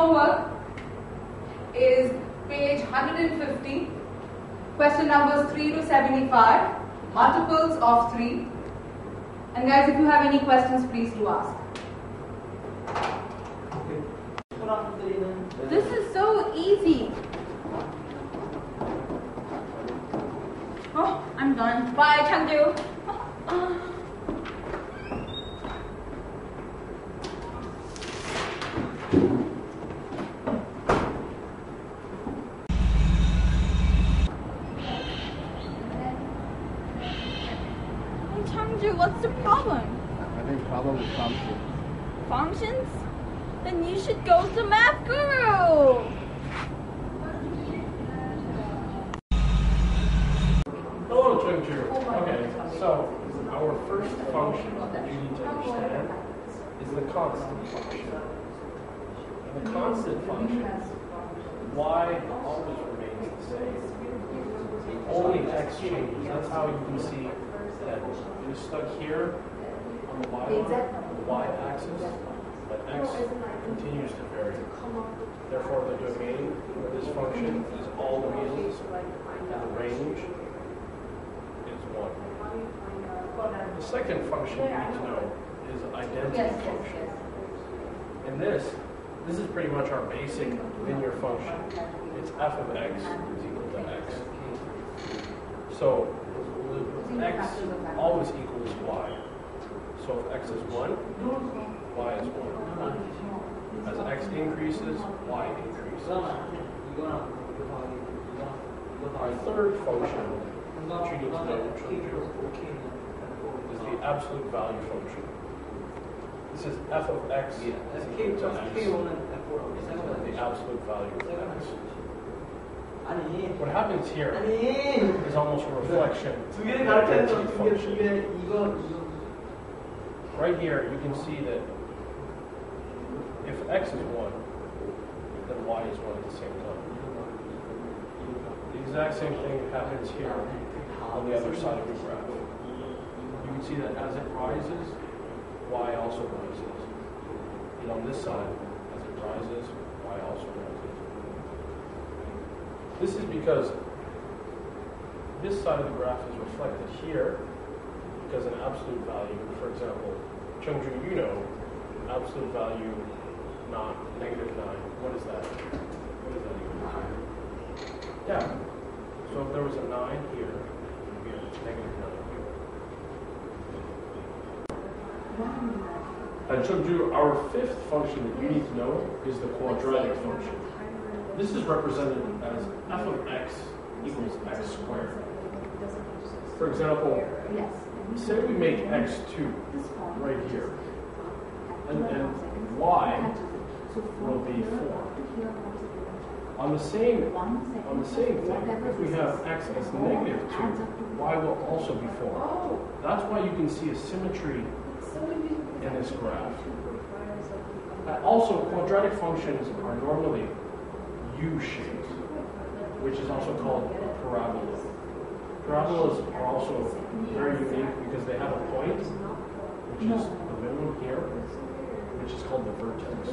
homework is page 150, question numbers 3 to 75, multiples of 3. And guys, if you have any questions, please do ask. This is so easy. Oh, I'm done. Bye, Changju. Changju, what's the problem? Having problem with functions. Functions? Then you should go to Math Guru. Hello, Changju. Okay, so our first function that you need to understand is the constant function. And the constant function, y always remains the same. Only x changes. That's how you can see that it is stuck here on the y-axis, but x continues to vary. Therefore, the domain of this function is all the wheels, and the range is 1. The second function you need to know is identity function. And this is pretty much our basic linear function. It's f of x is equal to x. So x always equals y. So if x is 1, y is 1. As x increases, y increases. Our third function that you need to know is the absolute value function. This is f of x is equal to x. The absolute value of x. What happens here is almost a reflection of the identity function. Right here, you can see that if x is 1, then y is 1 at the same time. The exact same thing happens here on the other side of the graph. You can see that as it rises, y also rises. And on this side, as it rises, y also rises. This is because this side of the graph is reflected here because an absolute value, for example, Changju, you know, absolute value, not negative 9. What is that? What is that equal to? Yeah. So if there was a 9 here, it's negative 9 here. And Changju, our fifth function that you need to know is the quadratic function. This is represented as f of x equals x squared. For example, say we make x2 right here, and y will be 4. On the same thing, if we have x as negative 2, y will also be 4. That's why you can see a symmetry in this graph. Also, quadratic functions are normally U-shaped, which is also called a parabola. Parabolas are also very unique because they have a point, which is the minimum here, which is called the vertex.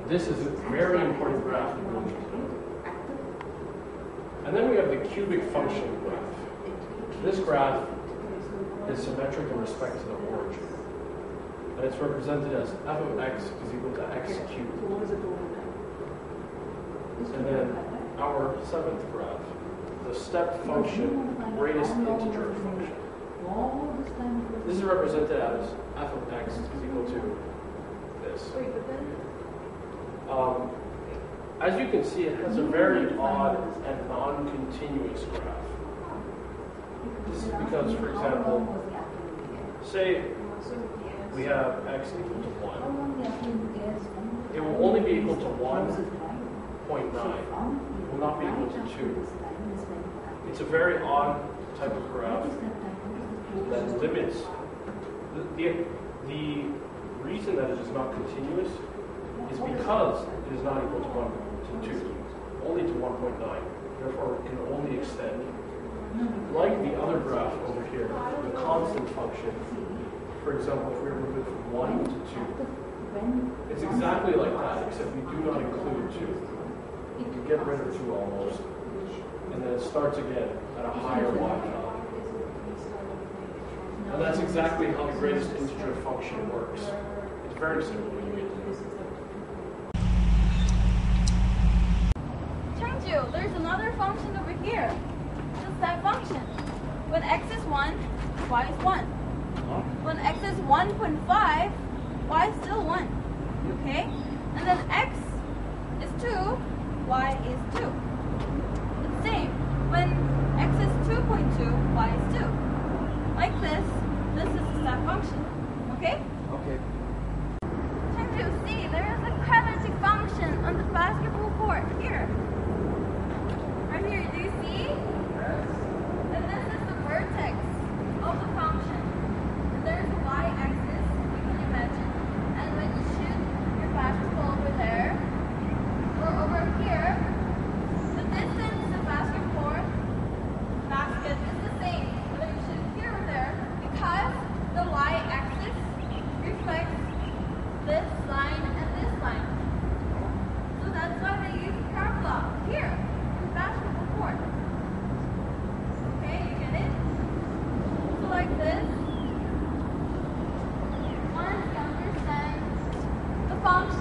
This is a very important graph to know. And then we have the cubic function graph. This graph is symmetric in respect to the origin. And it's represented as f of x is equal to x cubed. And then our seventh graph, the step function, greatest integer function. This is represented as f of x is equal to this. As you can see, it has a very odd and non-continuous graph. This is because, for example, say we have x equal to 1. It will only be equal to 1.9. It will not be equal to 2. It's a very odd type of graph that limits. The reason that it is not continuous is because it is not equal to 1 to 2, only to 1.9. Therefore, it can only extend. Like the other graph over here, the constant function, for example, if we were moving from 1 to 2, It's exactly like that, except we do not include 2. You get rid of 2 almost, and then it starts again at a higher y value. And that's exactly how the greatest integer function works. It's very simple when you get to it. Changju, there's another function over here. Just that function. When x is 1, y is 1. When x is 1.5, y is still 1. Okay? And then x is 2, y is 2. It's the same. When x is 2.2, y is 2. Like this is a step function. Okay? Okay. Changju, see, there is a quadratic function on the basketball court here. Right here, do you see? Yes. And this is the vertex of the function. And there's the y-axis, you can imagine. And when you shoot your basketball over there, or over here, the distance the basket is the same whether you shoot here or there, because the y-axis reflects this line and this line. So that's why they use parabola here in the basketball court. Okay, you get it? So like this, once you understand the function